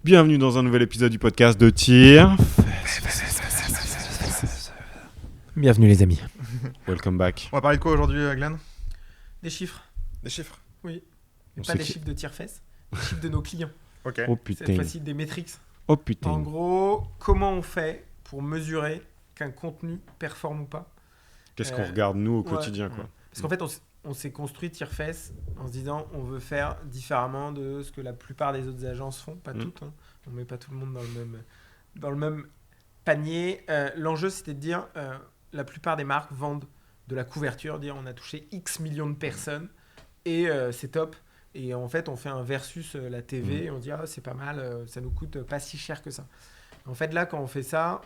Bienvenue dans un nouvel épisode du podcast de Tir. Bienvenue les amis. Welcome back. On va parler de quoi aujourd'hui, Glenn ? Des chiffres. Des chiffres. Oui. On Et pas sait des qui- chiffres de tire-fesses, des chiffres de nos clients. Ok. Oh Cette putain. fois-ci des métriques. Oh En putain. gros, comment on fait pour mesurer qu'un contenu performe ou pas ? Qu'est-ce qu'on regarde nous au ouais. quotidien quoi. Parce qu'en fait, on s'est construit tire-fesses en se disant on veut faire différemment de ce que la plupart des autres agences font. Pas toutes. Hein. On met pas tout le monde dans le même panier. L'enjeu, c'était de dire la plupart des marques vendent de la couverture, dire on a touché X millions de personnes et c'est top. Et en fait, on fait un versus la TV et on dit c'est pas mal, ça nous coûte pas si cher que ça. En fait, là, quand on fait ça,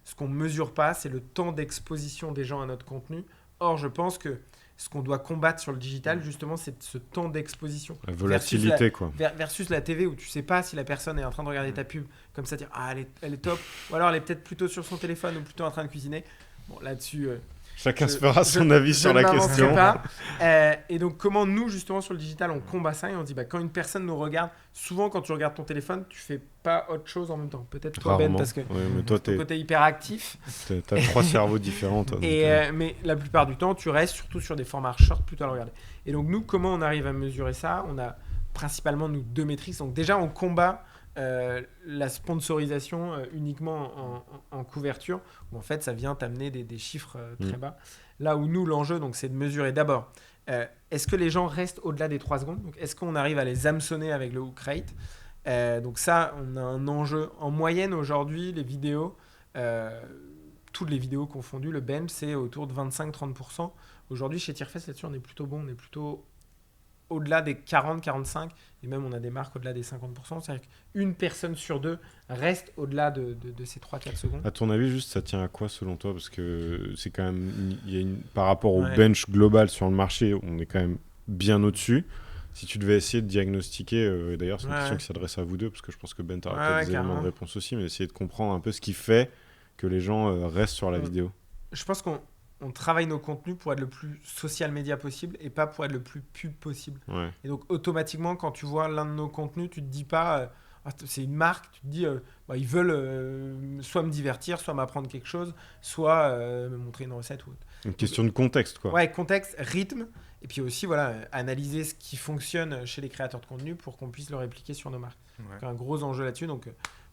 ce qu'on mesure pas, c'est le temps d'exposition des gens à notre contenu. Or, je pense que ce qu'on doit combattre sur le digital, justement, c'est ce temps d'exposition. La volatilité quoi. Versus la TV où tu sais pas si la personne est en train de regarder ta pub comme ça, dire elle est top, ou alors elle est peut-être plutôt sur son téléphone ou plutôt en train de cuisiner. Bon, là-dessus, Chacun se fera son avis sur je la ne m'avancerai question. pas. Et donc, comment nous, justement, sur le digital, on combat ça et on dit quand une personne nous regarde, souvent quand tu regardes ton téléphone, tu fais pas autre chose en même temps. Peut-être toi, Ben, Rarement. parce que Ouais, mais toi ton côté hyper actif. t'as trois cerveaux différents toi. Mais la plupart du temps, tu restes surtout sur des formats short plutôt à le regarder. Et donc, nous, comment on arrive à mesurer ça ? On a principalement, nous, deux métriques. Donc, déjà, on combat la sponsorisation uniquement en couverture, où en fait, ça vient t'amener des chiffres très bas. Là où nous, l'enjeu, donc, c'est de mesurer d'abord, est-ce que les gens restent au-delà des 3 secondes ? Donc, est-ce qu'on arrive à les hameçonner avec le hook rate ? Donc ça, on a un enjeu. En moyenne, aujourd'hui, les vidéos... toutes les vidéos confondues, le bench, c'est autour de 25-30%. Aujourd'hui, chez Tirefest, là-dessus, on est plutôt bon. On est plutôt au-delà des 40-45%. Et même, on a des marques au-delà des 50%. C'est-à-dire qu'une personne sur deux reste au-delà de ces 3-4 secondes. À ton avis, juste ça tient à quoi selon toi ? Parce que c'est quand même, par rapport au Ouais. bench global sur le marché, on est quand même bien au-dessus. Si tu devais essayer de diagnostiquer, et d'ailleurs c'est une question qui s'adresse à vous deux, parce que je pense que Ben t'aura peut-être des éléments de réponse aussi, mais essayer de comprendre un peu ce qui fait que les gens restent sur la vidéo. Je pense qu'on travaille nos contenus pour être le plus social media possible et pas pour être le plus pub possible. Ouais. Et donc, automatiquement, quand tu vois l'un de nos contenus, tu te dis pas, c'est une marque, tu te dis, ils veulent soit me divertir, soit m'apprendre quelque chose, soit me montrer une recette ou autre. Une question de contexte, quoi. Ouais, contexte, rythme, et puis aussi, voilà, analyser ce qui fonctionne chez les créateurs de contenu pour qu'on puisse le répliquer sur nos marques. Ouais. Donc, un gros enjeu là-dessus. Donc,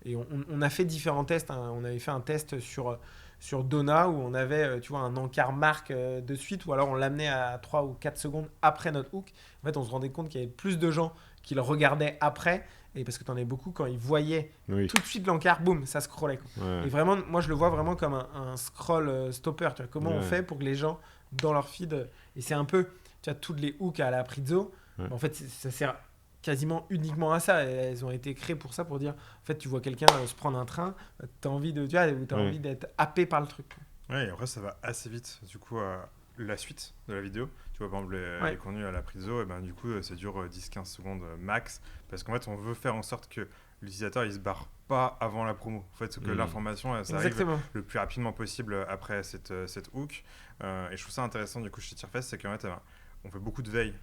et on a fait différents tests. Hein. On avait fait un test sur Donna où on avait un encart marque de suite, ou alors on l'amenait à 3 ou 4 secondes après notre hook. En fait, on se rendait compte qu'il y avait plus de gens qui le regardaient après, et parce que tu en avais beaucoup, quand ils voyaient tout de suite l'encart, boum, ça scrollait. Quoi. Ouais. Et vraiment, moi je le vois vraiment comme un scroll stopper. Tu vois, comment on fait pour que les gens, dans leur feed, et c'est un peu, tu vois, toutes les hooks à la Prizzo, en fait, ça sert quasiment uniquement à ça. Elles ont été créées pour ça, pour dire, en fait, tu vois quelqu'un se prendre un train, tu as envie envie d'être happé par le truc. Ouais, et après, ça va assez vite. Du coup, la suite de la vidéo, tu vois, par exemple, les contenus à la Prizzo, et ben, du coup, ça dure 10-15 secondes max. Parce qu'en fait, on veut faire en sorte que l'utilisateur, il se barre pas avant la promo. En fait, que l'information, ça arrive le plus rapidement possible après cette hook. Et je trouve ça intéressant, du coup, chez Tirefest, c'est qu'en fait, on fait beaucoup de veille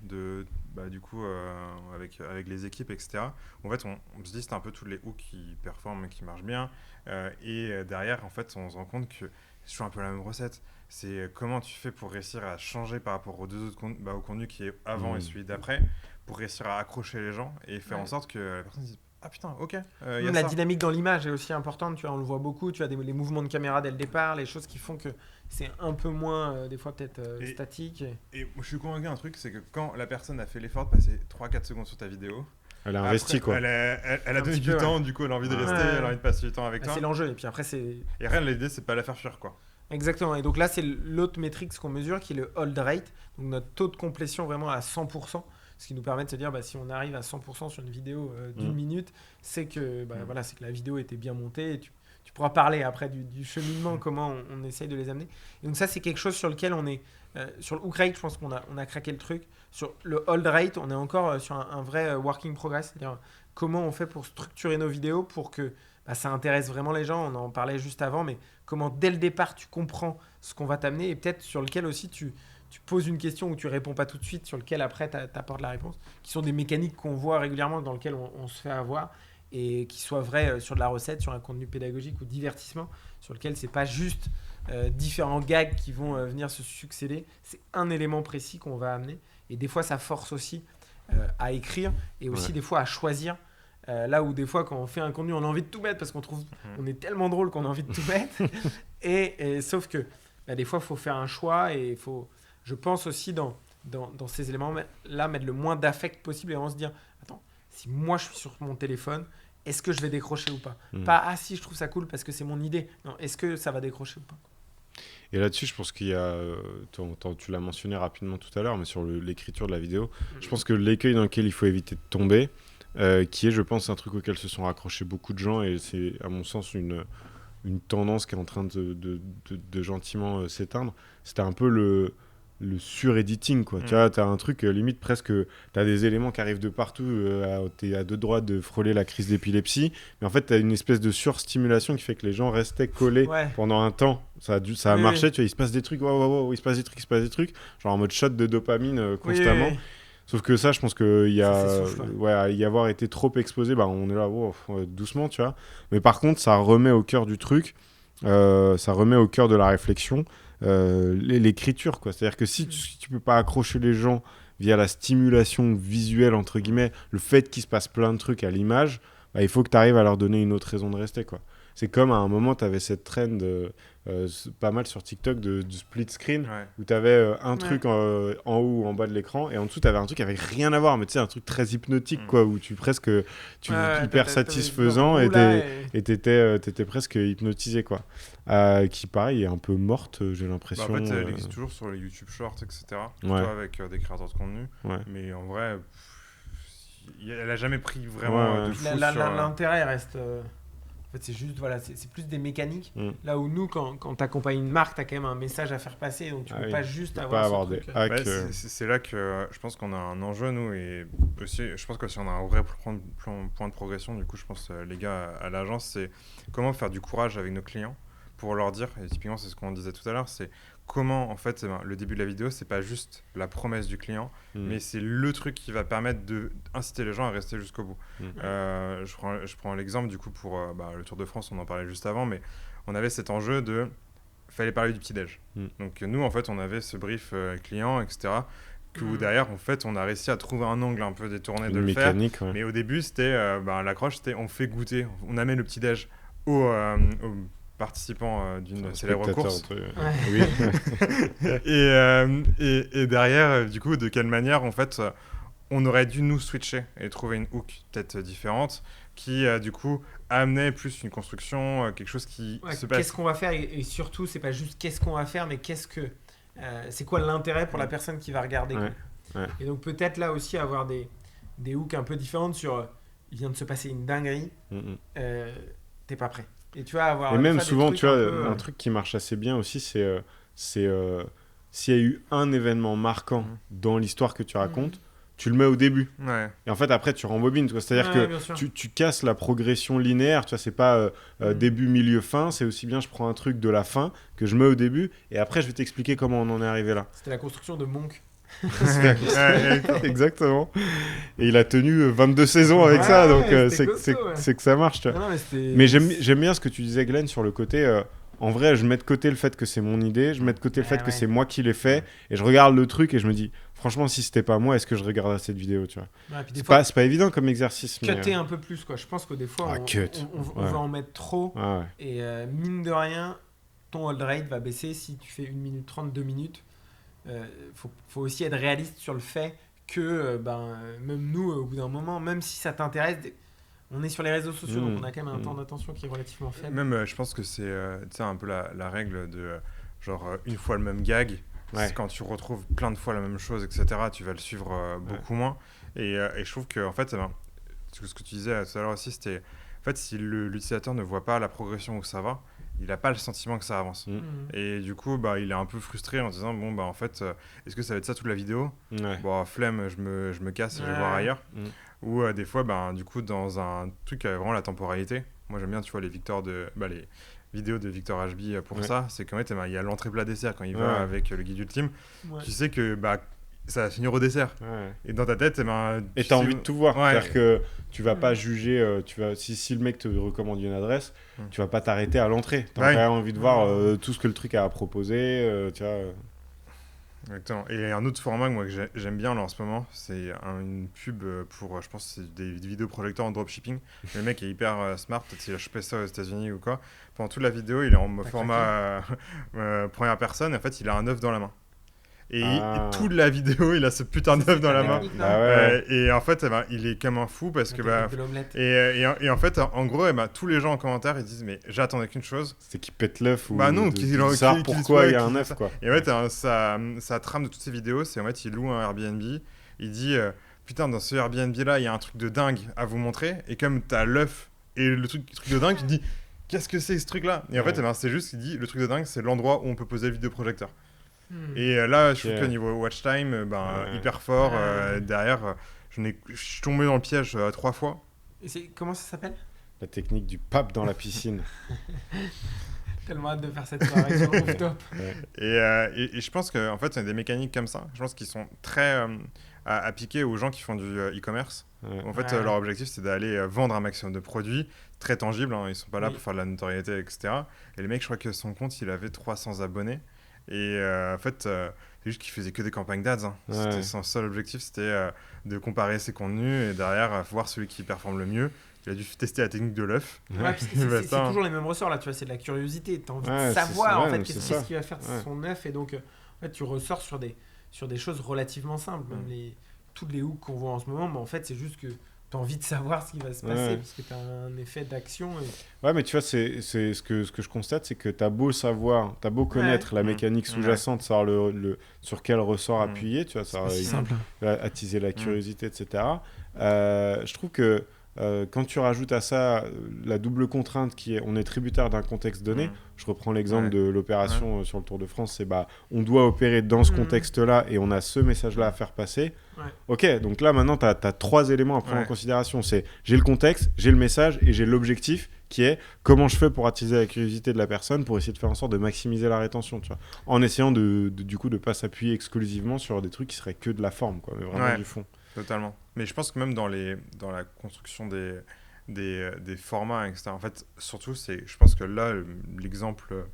avec les équipes, etc. En fait, on se dit c'est un peu tous les hooks qui performent et qui marchent bien. Et derrière, en fait, on se rend compte que c'est toujours un peu la même recette. C'est comment tu fais pour réussir à changer par rapport aux deux autres au contenu qui est avant et celui d'après, pour réussir à accrocher les gens et faire en sorte que la personne se dise ah putain, ok. La dynamique dans l'image est aussi importante, tu vois, on le voit beaucoup, tu as les mouvements de caméra dès le départ, les choses qui font que c'est un peu moins, des fois peut-être statique. Et moi, je suis convaincu d'un truc, c'est que quand la personne a fait l'effort de passer 3-4 secondes sur ta vidéo, elle a investi, quoi. Elle a donné du temps, du coup elle a envie de rester, elle a envie de passer du temps avec toi. C'est l'enjeu, et puis après c'est... Et rien, l'idée c'est pas la faire fuir, quoi. Exactement, et donc là c'est l'autre métrique qu'on mesure qui est le hold rate, donc notre taux de complétion vraiment à 100%, ce qui nous permet de se dire si on arrive à 100% sur une vidéo d'une minute, c'est que, c'est que la vidéo était bien montée, et tu pourras parler après du cheminement, comment on essaye de les amener. Et donc ça c'est quelque chose sur lequel on est, sur le hook rate je pense qu'on a craqué le truc, sur le hold rate on est encore sur un vrai working progress, c'est-à-dire comment on fait pour structurer nos vidéos pour que ça intéresse vraiment les gens, on en parlait juste avant, mais comment dès le départ tu comprends ce qu'on va t'amener et peut-être sur lequel aussi tu poses une question où tu réponds pas tout de suite, sur lequel après tu apportes la réponse, qui sont des mécaniques qu'on voit régulièrement dans lesquelles on se fait avoir. et qui soit vrai sur de la recette, sur un contenu pédagogique ou divertissement, sur lequel c'est pas juste différents gags qui vont venir se succéder. C'est un élément précis qu'on va amener. Et des fois, ça force aussi à écrire et aussi des fois à choisir. Là où des fois, quand on fait un contenu, on a envie de tout mettre parce qu'on trouve on est tellement drôle qu'on a envie de tout mettre. et sauf que des fois, il faut faire un choix et il faut, je pense aussi dans ces éléments-là, mettre le moins d'affect possible et vraiment se dire, attends, si moi je suis sur mon téléphone, est-ce que je vais décrocher ou pas Pas, ah si, je trouve ça cool parce que c'est mon idée. Non, est-ce que ça va décrocher ou pas? Et là-dessus, je pense qu'il y a, tu l'as mentionné rapidement tout à l'heure, mais sur l'écriture de la vidéo, je pense que l'écueil dans lequel il faut éviter de tomber, qui est, je pense, un truc auquel se sont raccrochés beaucoup de gens, et c'est, à mon sens, une tendance qui est en train de gentiment s'éteindre, c'était un peu le sur-editing, quoi. Tu vois, t'as un truc, limite presque, t'as des éléments qui arrivent de partout, t'es à deux doigts de frôler la crise d'épilepsie, mais en fait, t'as une espèce de surstimulation qui fait que les gens restaient collés pendant un temps. Ça a marché, tu vois, il se passe des trucs, il se passe des trucs, genre en mode shot de dopamine constamment. Oui. Sauf que ça, je pense qu'il y a y avoir été trop exposé, on est là, doucement, tu vois. Mais par contre, ça remet au cœur du truc, ça remet au cœur de la réflexion l'écriture, quoi. C'est-à-dire que si tu peux pas accrocher les gens via la stimulation visuelle, entre guillemets, le fait qu'il se passe plein de trucs à l'image, il faut que tu arrives à leur donner une autre raison de rester, quoi. C'est comme à un moment, tu avais cette trend pas mal sur TikTok de split screen où tu avais un truc en haut ou en bas de l'écran et en dessous, tu avais un truc avec rien à voir, mais tu sais, un truc très hypnotique, quoi, où hyper satisfaisant et t'étais presque hypnotisé, quoi. Qui, pareil, est un peu morte, j'ai l'impression. En fait, elle existe toujours sur les YouTube Shorts, etc. Avec des créateurs de contenu. Mais en vrai, elle a jamais pris vraiment de fou sur... L'intérêt reste... En fait, c'est juste, c'est plus des mécaniques. Là où nous, quand tu accompagnes une marque, tu as quand même un message à faire passer. Donc, tu peux pas juste avoir des hacks. C'est là que je pense qu'on a un enjeu, nous. Et aussi, je pense que si on a un vrai point de progression, du coup, je pense, les gars à l'agence, c'est comment faire du courage avec nos clients pour leur dire, et typiquement, c'est ce qu'on disait tout à l'heure, c'est comment, en fait, le début de la vidéo, c'est pas juste la promesse du client, mais c'est le truc qui va permettre d'inciter les gens à rester jusqu'au bout. Je prends l'exemple, du coup, pour le Tour de France, on en parlait juste avant, mais on avait cet enjeu fallait parler du petit-déj. Donc, nous, en fait, on avait ce brief client, etc., où derrière, en fait, on a réussi à trouver un angle un peu détourné de le faire. Mais au début, c'était, l'accroche, c'était on fait goûter, on amène le petit-déj au participant d'une célèbre course. Et derrière, du coup, de quelle manière, en fait, on aurait dû nous switcher et trouver une hook peut-être différente qui, du coup, amenait plus une construction, quelque chose qui se passe. Qu'est-ce qu'on va faire et surtout, c'est pas juste qu'est-ce qu'on va faire, mais c'est quoi l'intérêt pour la personne qui va regarder. Et donc, peut-être là aussi, avoir des hooks un peu différentes sur il vient de se passer une dinguerie, t'es pas prêt. Et tu vas avoir. Et même souvent, tu vois, un truc qui marche assez bien aussi, c'est s'il y a eu un événement marquant dans l'histoire que tu racontes, tu le mets au début. Et en fait, après, tu rembobines. C'est-à-dire que tu casses la progression linéaire. Tu vois, c'est pas début, milieu, fin. C'est aussi bien, je prends un truc de la fin que je mets au début et après, je vais t'expliquer comment on en est arrivé là. C'était la construction de Monk. Exactement. Et il a tenu 22 saisons avec ça, donc c'est que ça marche. Tu vois. Mais j'aime bien ce que tu disais, Glenn, sur le côté. En vrai, je mets de côté le fait que c'est mon idée, je mets de côté le fait que c'est moi qui l'ai fait, et je regarde le truc et je me dis, franchement, si c'était pas moi, est-ce que je regarderais cette vidéo, tu vois. C'est pas évident comme exercice. Cutter un peu plus, quoi. Je pense que des fois, on va en mettre trop, et mine de rien, ton hold rate va baisser si tu fais 1 minute 30, 2 minutes. Faut aussi être réaliste sur le fait que même nous, au bout d'un moment, même si ça t'intéresse, on est sur les réseaux sociaux, donc on a quand même un temps d'attention qui est relativement faible. Même, je pense que c'est un peu la règle de genre une fois le même gag. C'est quand tu retrouves plein de fois la même chose, etc., tu vas le suivre beaucoup moins. Et je trouve que, en fait, ce que tu disais tout à l'heure aussi, c'était en fait, si l'utilisateur ne voit pas la progression où ça va, il n'a pas le sentiment que ça avance. Et du coup, il est un peu frustré en disant en fait, est-ce que ça va être ça toute la vidéo ? Bon, flemme, je me casse, je vais voir ailleurs. Ou des fois, du coup, dans un truc qui a vraiment la temporalité. Moi, j'aime bien, tu vois, les vidéos de Victor HB pour ça. C'est qu'en fait, il y a l'entrée plat dessert quand il va avec le guide ultime. Tu sais que ça va finir au dessert. Et dans ta tête, et t'as envie de tout voir. C'est-à-dire que tu vas pas juger, si le mec te recommande une adresse, tu vas pas t'arrêter à l'entrée. T'as quand même envie de voir tout ce que le truc a à proposer, tu vois. Exactement. Et un autre format moi, que j'aime bien là, en ce moment, c'est une pub pour, je pense, c'est des vidéoprojecteurs en dropshipping. Le mec est hyper smart, peut-être qu'il a chopé ça aux États-Unis ou quoi. Pendant toute la vidéo, il est en format première personne, et en fait, il a un œuf dans la main. Et toute la vidéo, il a ce putain d'œuf dans la main. Et en fait, il est comme un fou parce que... Et en fait, en gros, tous les gens en commentaire, ils disent « Mais j'attendais qu'une chose. » C'est qu'il pète l'œuf ou... non, savoir pourquoi il y a un œuf, quoi. Et en fait, sa trame de toutes ces vidéos, c'est en fait, il loue un Airbnb. Il dit « Putain, dans ce Airbnb-là, il y a un truc de dingue à vous montrer. » Et comme t'as l'œuf et le truc de dingue, tu te dis « Qu'est-ce que c'est ce truc-là ?» Et en fait, c'est juste qu'il dit « Le truc de dingue, c'est l'endroit où on peut poser le vidéoprojecteur. » Et là, je trouve qu'au niveau watch time, hyper fort. Derrière, je suis tombé dans le piège 3 fois. Et comment ça s'appelle ? La technique du pape dans la piscine. Tellement hâte de faire cette soirée sur rooftop. Et je pense qu'en fait, c'est des mécaniques comme ça. Je pense qu'ils sont très appliqués aux gens qui font du e-commerce. En fait, leur objectif, c'est d'aller vendre un maximum de produits très tangibles. Ils ne sont pas là pour faire de la notoriété, etc. Et le mec, je crois que son compte, il avait 300 abonnés. Et en fait, c'est juste qu'il faisait que des campagnes d'ads. C'était son seul objectif, c'était de comparer ses contenus et derrière voir celui qui performe le mieux. Il a dû tester la technique de l'œuf. Parce que c'est toujours les mêmes ressorts là, tu vois, c'est de la curiosité. Tu as envie de savoir en fait qu'est-ce qu'il va faire de son œuf, et donc en fait, tu ressors sur des choses relativement simples. Même toutes les hooks qu'on voit en ce moment, mais en fait, c'est juste que tu as envie de savoir ce qui va se passer parce que tu as un effet d'action. Ouais, mais tu vois, c'est ce que je constate, c'est que tu as beau savoir, tu as beau connaître la mécanique sous-jacente, savoir sur quel ressort appuyer, tu vois, ça attiser la curiosité, etc. Je trouve que quand tu rajoutes à ça la double contrainte qui est on est tributaire d'un contexte donné, je reprends l'exemple de l'opération sur le Tour de France, c'est on doit opérer dans ce contexte-là et on a ce message-là à faire passer. Ok, donc là maintenant tu as 3 éléments à prendre en considération, c'est j'ai le contexte, j'ai le message et j'ai l'objectif qui est comment je fais pour attiser la curiosité de la personne pour essayer de faire en sorte de maximiser la rétention, tu vois, en essayant du coup de pas s'appuyer exclusivement sur des trucs qui seraient que de la forme, quoi, mais vraiment du fond. Totalement. Mais je pense que même dans la construction des formats, etc. En fait, surtout, je pense que là, l'exemple,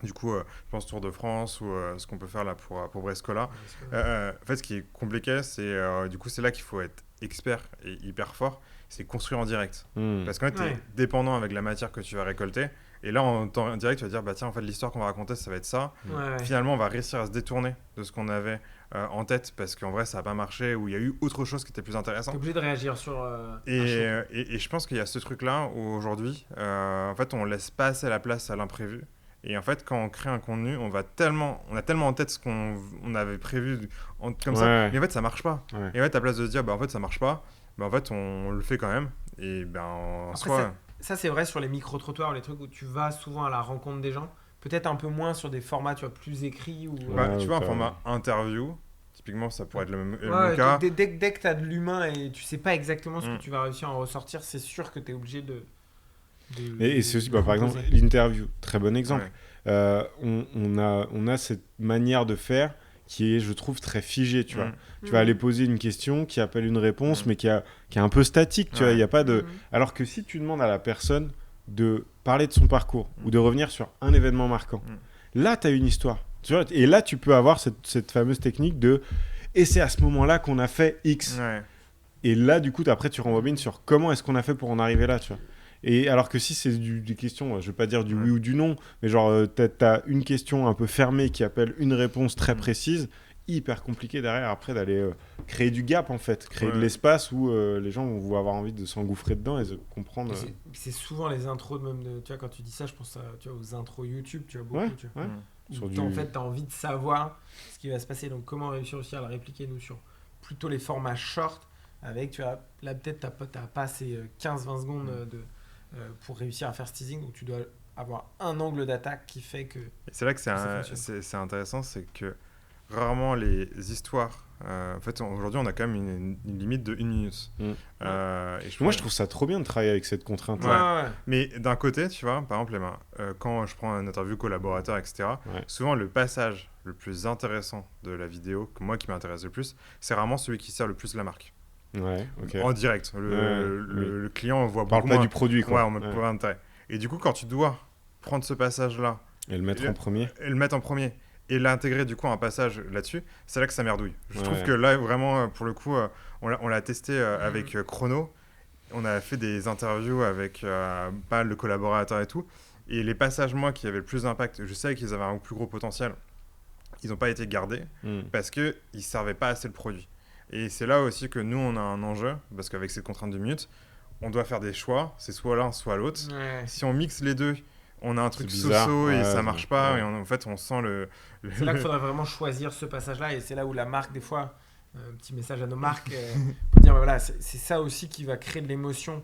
du coup, je pense Tour de France ou ce qu'on peut faire là pour Brescola. En fait, ce qui est compliqué, c'est du coup, c'est là qu'il faut être expert et hyper fort, c'est construire en direct. Parce qu'en fait, tu es dépendant avec la matière que tu vas récolter. Et là, en direct, tu vas dire, bah tiens, en fait, l'histoire qu'on va raconter, ça va être ça. Finalement, on va réussir à se détourner de ce qu'on avait en tête, parce qu'en vrai, ça n'a pas marché, ou il y a eu autre chose qui était plus intéressant. Tu es obligé de réagir sur... et je pense qu'il y a ce truc-là, où aujourd'hui, en fait, on ne laisse pas assez la place à l'imprévu. Et en fait, quand on crée un contenu, on a tellement en tête ce qu'on avait prévu comme ça, mais en fait, ça ne marche pas. Et en fait, à la place de se dire, bah en fait, ça ne marche pas, bah en fait, on le fait quand même. Et ben, en soi... Ça, c'est vrai sur les micro-trottoirs, les trucs où tu vas souvent à la rencontre des gens. Peut-être un peu moins sur des formats, tu vois, plus écrits. Ou... tu vois, un format interview, typiquement, ça pourrait être le même cas. Dès que tu as de l'humain et tu sais pas exactement ce que tu vas réussir à en ressortir, c'est sûr que tu es obligé de et c'est aussi, par exemple, l'interview. Très bon exemple. On a cette manière de faire qui est, je trouve, très figée, tu vois. Tu vas aller poser une question qui appelle une réponse, mais qui est un peu statique, tu vois. Y a pas de... Alors que si tu demandes à la personne de parler de son parcours ou de revenir sur un événement marquant, là, tu as une histoire. Tu vois, et là, tu peux avoir cette fameuse technique de... Et c'est à ce moment-là qu'on a fait X. Et là, du coup, après, tu rembobines sur comment est-ce qu'on a fait pour en arriver là, tu vois. Et alors que si c'est des questions, je vais pas dire du oui ou du non, mais genre t'as une question un peu fermée qui appelle une réponse très précise, hyper compliqué derrière après d'aller créer du gap en fait, créer de l'espace où les gens vont avoir envie de s'engouffrer dedans et de comprendre. C'est souvent les intros même tu vois, quand tu dis ça, je pense aux intros YouTube, tu vois beaucoup. Tu vois. En fait, t'as envie de savoir ce qui va se passer, donc comment réussir aussi à le répliquer nous sur plutôt les formats short avec, tu vois, là peut-être t'as pas ces 15-20 secondes pour réussir à faire ce teasing, donc tu dois avoir un angle d'attaque qui fait que... Et c'est là que c'est intéressant, c'est que rarement les histoires En fait, aujourd'hui, on a quand même une limite de 1 minute. Moi, je trouve ça trop bien de travailler avec cette contrainte. Mais d'un côté, tu vois, par exemple, quand je prends une interview collaborateur, etc., souvent le passage le plus intéressant de la vidéo, qui m'intéresse le plus, c'est vraiment celui qui sert le plus la marque. En direct. Le client voit beaucoup moins. On parle pas du produit, quoi. On n'a pas d'intérêt. Et du coup, quand tu dois prendre ce passage-là... Et le mettre en premier. Et l'intégrer du coup un passage là-dessus, c'est là que ça merdouille. Je trouve que là, vraiment, pour le coup, on l'a testé avec Chrono. On a fait des interviews avec pas mal de collaborateurs et tout. Et les passages, moi, qui avaient le plus d'impact, je savais qu'ils avaient un plus gros potentiel. Ils n'ont pas été gardés parce qu'ils ne servaient pas assez le produit. Et c'est là aussi que nous, on a un enjeu, parce qu'avec ces contraintes de minutes, on doit faire des choix. C'est soit l'un, soit l'autre. Si on mixe les deux, on a un truc so-so et ça marche pas. Et en fait, on sent C'est là qu'il faudrait vraiment choisir ce passage-là. Et c'est là où la marque, des fois, un petit message à nos marques, pour dire voilà, c'est ça aussi qui va créer de l'émotion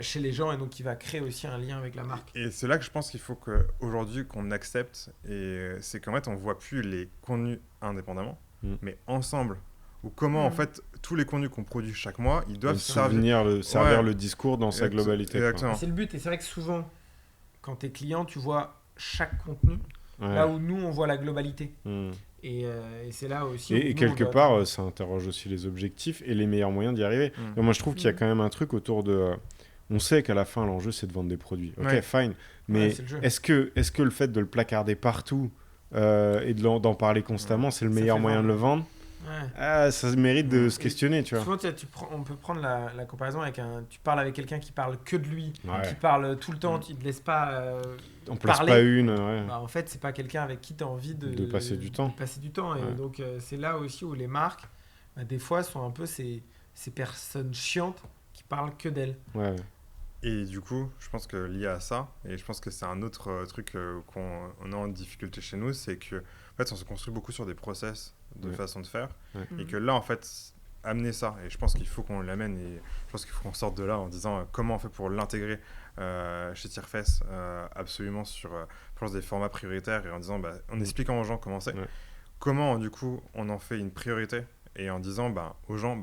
chez les gens et donc qui va créer aussi un lien avec la marque. Et c'est là que je pense qu'il faut qu'aujourd'hui qu'on accepte. Et c'est qu'en fait, on voit plus les contenus indépendamment, mais ensemble. Ou comment en fait tous les contenus qu'on produit chaque mois, ils doivent servir le discours dans sa globalité. Exactement. C'est le but. Et c'est vrai que souvent, quand tu es client, tu vois chaque contenu, là où nous, on voit la globalité. Et c'est là aussi... Et quelque part, ça interroge aussi les objectifs et les meilleurs moyens d'y arriver. Moi, je trouve qu'il y a quand même un truc autour de... On sait qu'à la fin, l'enjeu, c'est de vendre des produits. Ok, fine. Mais est-ce que le fait de le placarder partout et d'en parler constamment, c'est le meilleur moyen de le vendre ? Ça mérite de se questionner, tu vois. Souvent, on peut prendre la comparaison avec tu parles avec quelqu'un qui parle que de lui, qui parle tout le temps, tu ne te laisses pas on ne place parler. Pas une. En fait, c'est pas quelqu'un avec qui tu as envie de passer du temps. Et donc, c'est là aussi où les marques, des fois, sont un peu ces personnes chiantes qui parlent que d'elles. Et du coup, je pense que lié à ça, et je pense que c'est un autre truc qu'on a en difficulté chez nous, c'est que en fait, on se construit beaucoup sur des process de façon de faire, et que là, en fait, amener ça, et je pense qu'il faut qu'on l'amène, et je pense qu'il faut qu'on sorte de là en disant comment on fait pour l'intégrer chez Tierfest, absolument sur des formats prioritaires, et en disant, en expliquant aux gens comment c'est, comment du coup on en fait une priorité, et en disant aux gens,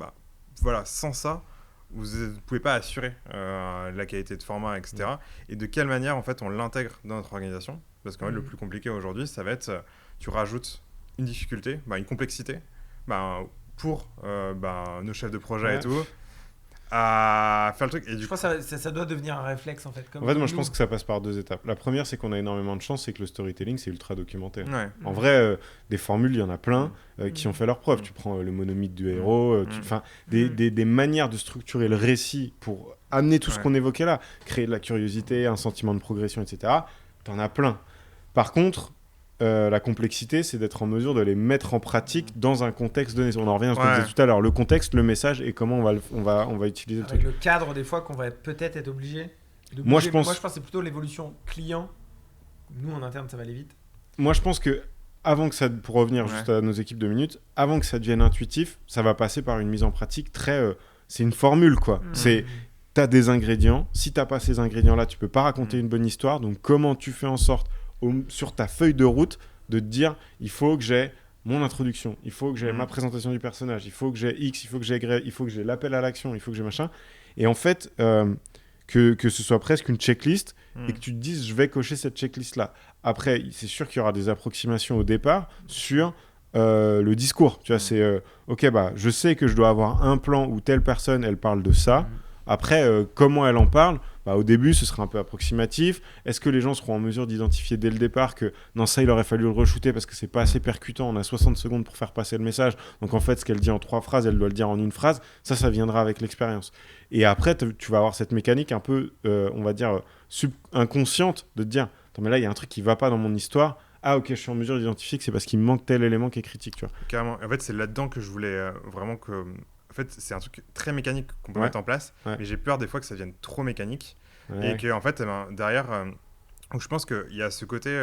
voilà, sans ça, vous ne pouvez pas assurer la qualité de format, etc. Et de quelle manière, en fait, on l'intègre dans notre organisation. Parce qu'en fait, le plus compliqué aujourd'hui, ça va être, tu rajoutes une difficulté, une complexité, pour nos chefs de projet et tout, à faire le truc. Et je pense que ça doit devenir un réflexe, en fait. En fait, moi, je pense que ça passe par 2 étapes. La première, c'est qu'on a énormément de chance, c'est que le storytelling, c'est ultra documenté. En vrai, des formules, il y en a plein qui ont fait leurs preuves. Tu prends le monomythe du héros, des manières de structurer le récit pour amener tout ce qu'on évoquait là, créer de la curiosité, un sentiment de progression, etc. T'en as plein. Par contre, la complexité, c'est d'être en mesure de les mettre en pratique dans un contexte donné. On en revient à ce qu'on disait tout à l'heure, le contexte, le message et comment on va utiliser le truc. Avec le cadre, des fois, qu'on va peut-être être obligé de bouger. Moi, je pense que c'est plutôt l'évolution client. Nous, en interne, ça va aller vite. Moi, je pense que avant que ça, pour revenir juste à nos équipes de minutes, avant que ça devienne intuitif, ça va passer par une mise en pratique très... c'est une formule, quoi. T'as des ingrédients. Si t'as pas ces ingrédients-là, tu peux pas raconter une bonne histoire. Donc, comment tu fais en sorte sur ta feuille de route de te dire il faut que j'ai mon introduction, il faut que j'ai ma présentation du personnage, il faut que j'ai X, il faut que j'ai Y, il faut que j'ai l'appel à l'action, il faut que j'ai machin. Et en fait, que ce soit presque une checklist et que tu te dises je vais cocher cette checklist-là. Après, c'est sûr qu'il y aura des approximations au départ sur le discours. Tu vois, c'est ok, je sais que je dois avoir un plan où telle personne, elle parle de ça. Après, comment elle en parle ? Au début, ce sera un peu approximatif. Est-ce que les gens seront en mesure d'identifier dès le départ que non, ça, il aurait fallu le re-shooter parce que c'est pas assez percutant, on a 60 secondes pour faire passer le message. Donc en fait, ce qu'elle dit en 3 phrases, elle doit le dire en 1 phrase. Ça viendra avec l'expérience. Et après, tu vas avoir cette mécanique un peu, on va dire, inconsciente de te dire attends, mais là, il y a un truc qui va pas dans mon histoire. Ah ok, je suis en mesure d'identifier que c'est parce qu'il me manque tel élément qui est critique. Tu vois. Carrément. En fait, c'est là-dedans que je voulais vraiment que... En fait, c'est un truc très mécanique qu'on peut mettre en place, mais j'ai peur des fois que ça devienne trop mécanique. Et que en fait, derrière, je pense qu'il y a ce côté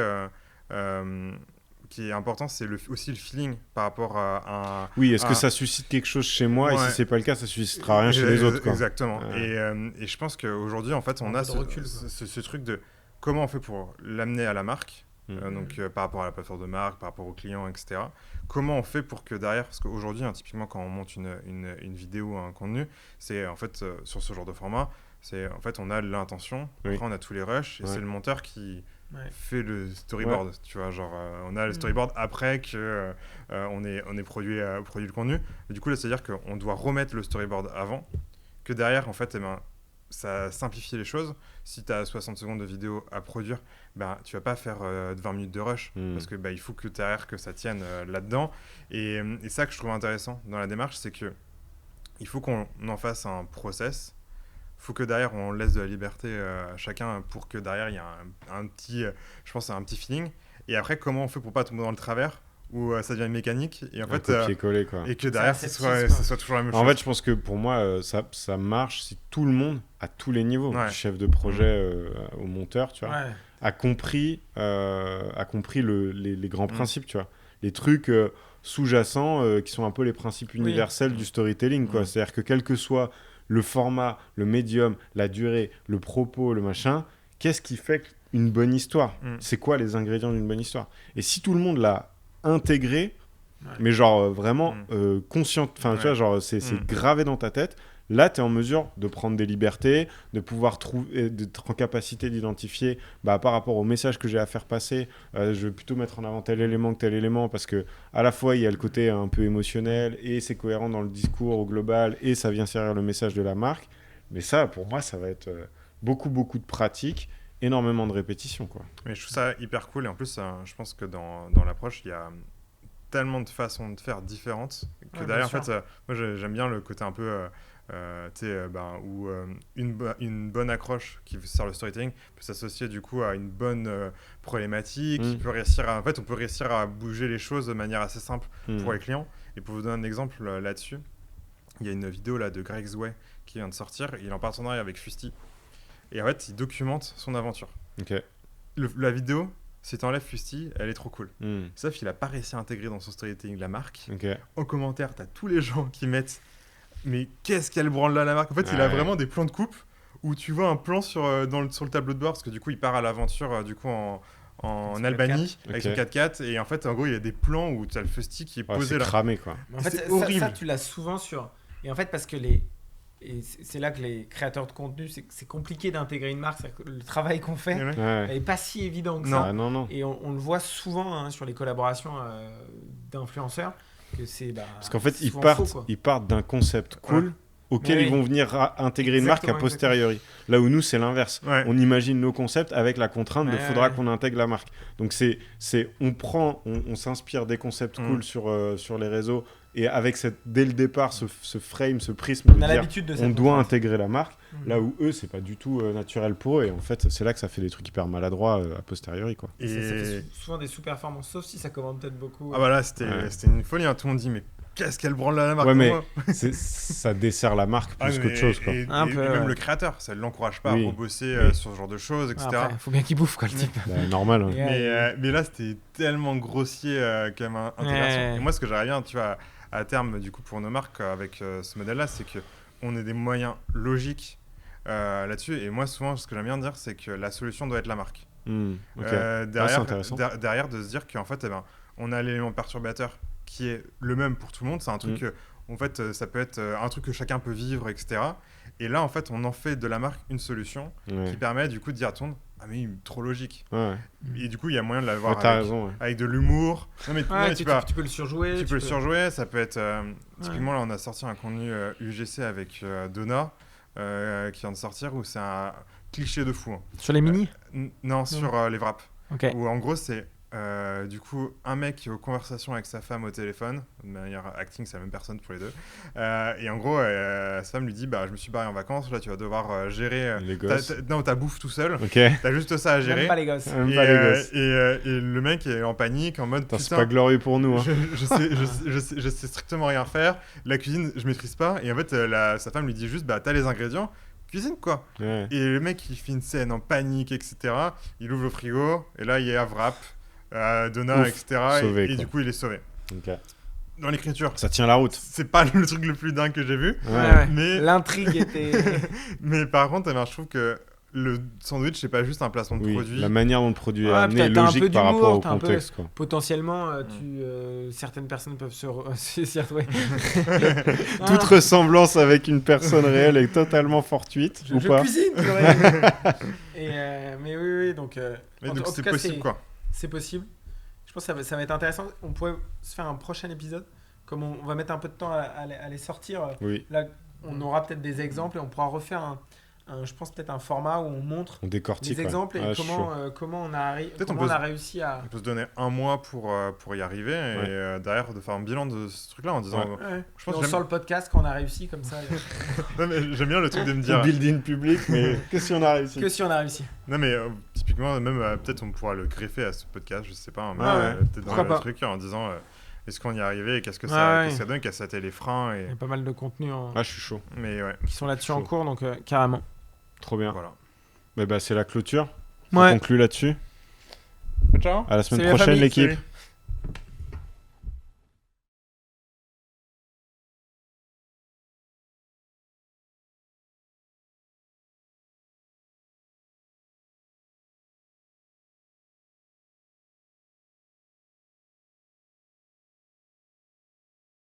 qui est important, c'est aussi le feeling par rapport à... Oui, est-ce que ça suscite quelque chose chez moi ? Et si c'est pas le cas, ça suscitera rien chez les autres. Quoi. Exactement. Et je pense qu'aujourd'hui, en fait, on a ce truc de comment on fait pour l'amener à la marque donc par rapport à la plateforme de marque, par rapport aux clients, etc. Comment on fait pour que derrière, parce qu'aujourd'hui, typiquement, quand on monte une vidéo ou un contenu, c'est en fait, sur ce genre de format, c'est en fait, on a l'intention, après on a tous les rushs, et c'est le monteur qui fait le storyboard, tu vois, genre on a le storyboard après que on est produit le contenu. Et du coup, là, c'est-à-dire qu'on doit remettre le storyboard avant, que derrière, en fait, ça simplifie les choses. Si tu as 60 secondes de vidéo à produire, tu vas pas faire 20 minutes de rush, parce que il faut que derrière que ça tienne là-dedans. Et ça que je trouve intéressant dans la démarche, c'est que il faut qu'on en fasse un process. Il faut que derrière on laisse de la liberté à chacun pour que derrière il y a un petit, je pense, un petit feeling. Et après, comment on fait pour pas tomber dans le travers où ça devient mécanique et en fait copier-coller, quoi. Et que derrière ce soit toujours la même chose. En fait, je pense que pour moi ça marche si tout le monde à tous les niveaux, du chef de projet au monteur, tu vois, a compris les grands principes, tu vois, les trucs sous-jacents qui sont un peu les principes universels du storytelling, quoi. C'est-à-dire que quel que soit le format, le médium, la durée, le propos, le machin, qu'est-ce qui fait une bonne histoire ? C'est quoi les ingrédients d'une bonne histoire ? Et si tout le monde l'a intégré, mais genre vraiment conscient, enfin tu vois, genre c'est gravé dans ta tête, là tu es en mesure de prendre des libertés, de pouvoir d'être en capacité d'identifier par rapport au message que j'ai à faire passer, je vais plutôt mettre en avant tel élément que tel élément, parce que à la fois il y a le côté un peu émotionnel et c'est cohérent dans le discours au global et ça vient servir le message de la marque. Mais ça, pour moi, ça va être beaucoup de pratique, énormément de répétitions, quoi. Mais je trouve ça hyper cool, et en plus je pense que dans l'approche il y a tellement de façons de faire différentes que derrière, en fait, moi j'aime bien le côté un peu où une bonne accroche qui sert le storytelling peut s'associer du coup à une bonne problématique, qui peut réussir en fait on peut réussir à bouger les choses de manière assez simple pour les clients. Et pour vous donner un exemple là-dessus, il y a une vidéo là de Greg Zway qui vient de sortir, il est en partenariat avec Fusty et en fait il documente son aventure. La vidéo, si t'enlèves Fusty, elle est trop cool. Sauf qu'il a pas réussi à intégrer dans son storytelling la marque. En commentaire, t'as tous les gens qui mettent mais qu'est-ce qu'elle branle là la marque. En fait, il a vraiment des plans de coupe où tu vois un plan sur le tableau de bord, parce que du coup, il part à l'aventure du coup en Albanie avec son 4x4, et en fait, en gros, il y a des plans où tu as le Fusty qui est posé là. C'est cramé, quoi. En fait, c'est horrible. Ça, tu l'as souvent sur. Et en fait, parce que et c'est là que les créateurs de contenu, c'est compliqué d'intégrer une marque. Que le travail qu'on fait n'est pas si évident que ça. Non. Et on le voit souvent sur les collaborations d'influenceurs. Que c'est, parce qu'en fait, ils partent d'un concept cool auquel ils vont venir intégrer une marque a posteriori. Là où nous, c'est l'inverse. On imagine nos concepts avec la contrainte de faudra qu'on intègre la marque. Donc, on s'inspire des concepts cool sur les réseaux, et avec dès le départ ce frame, ce prisme on doit intégrer la marque. Là où eux, c'est pas du tout naturel pour eux, et en fait c'est là que ça fait des trucs hyper maladroits a posteriori, quoi. Et ça fait souvent des sous-performances, sauf si ça commande peut-être beaucoup. Ah bah là c'était une folie, tout le monde dit mais qu'est-ce qu'elle branle là la marque. Mais ça dessert la marque plus qu'autre chose, quoi. Et même le créateur, ça l'encourage pas à rebosser sur ce genre de choses, etc. Il faut bien qu'il bouffe, quoi, le type. Normal. Mais là c'était tellement grossier comme intégration. Et moi ce que j'aimerais bien, tu vois, à terme du coup pour nos marques avec ce modèle là, c'est que on ait des moyens logiques là-dessus. Et moi souvent ce que j'aime bien dire, c'est que la solution doit être la marque. Derrière de se dire qu'en fait on a l'élément perturbateur qui est le même pour tout le monde. C'est un truc en fait ça peut être un truc que chacun peut vivre, etc. Et là en fait on en fait de la marque une solution qui permet du coup de dire à tout le monde mais trop logique. Et du coup il y a moyen de l'avoir avec de l'humour. Tu peux le surjouer. Tu peux le surjouer. Ça peut être typiquement là on a sorti un contenu UGC avec Donna qui vient de sortir, où c'est un cliché de fou. Sur les mini Non, sur les wraps. Où en gros c'est du coup un mec qui est en conversation avec sa femme au téléphone, de manière acting, c'est la même personne pour les deux, et en gros sa femme lui dit je me suis barré en vacances, là tu vas devoir gérer les gosses. ta bouffe tout seul, t'as juste ça à gérer. Même pas les gosses. Et le mec est en panique, en mode c'est pas glorieux pour nous, hein. je sais strictement rien faire, la cuisine je maîtrise pas, et en fait sa femme lui dit juste t'as les ingrédients, cuisine quoi. Et le mec il fait une scène en panique, etc. Il ouvre le frigo et là il y a wrap, Donna, etc. Sauvé, et du coup il est sauvé. Dans l'écriture, ça tient la route. C'est pas le truc le plus dingue que j'ai vu, mais l'intrigue était. Mais par contre je trouve que le sandwich, c'est pas juste un placement de produit. La manière dont le produit est amené est logique par rapport au contexte. Quoi. Potentiellement, certaines personnes peuvent se retrouver. Toute ressemblance avec une personne réelle est totalement fortuite. Je cuisine. Mais oui, donc. Donc c'est possible, quoi. C'est possible. Je pense que ça va être intéressant. On pourrait se faire un prochain épisode. Comme on va mettre un peu de temps à les sortir. Là, on aura peut-être des exemples et on pourra refaire je pense peut-être un format où on montre décortique, les exemples et comment on a réussi à... On peut se donner un mois pour y arriver et derrière de faire un bilan de ce truc-là en disant... Je pense on sort le podcast quand on a réussi comme ça. Non, mais j'aime bien le truc de me dire... Building public, mais que si on a réussi. Non mais typiquement, même peut-être on pourra le greffer à ce podcast, je sais pas. Peut-être dans le truc en disant... Est-ce qu'on y est arrivé et qu'est-ce que ça donne, qu'est-ce que ça a été les freins et... Il y a pas mal de contenu je suis chaud. Mais qui sont là-dessus en cours, donc carrément. Trop bien. Voilà. Mais c'est la clôture. On conclut là-dessus. Ciao. À la semaine prochaine, l'équipe.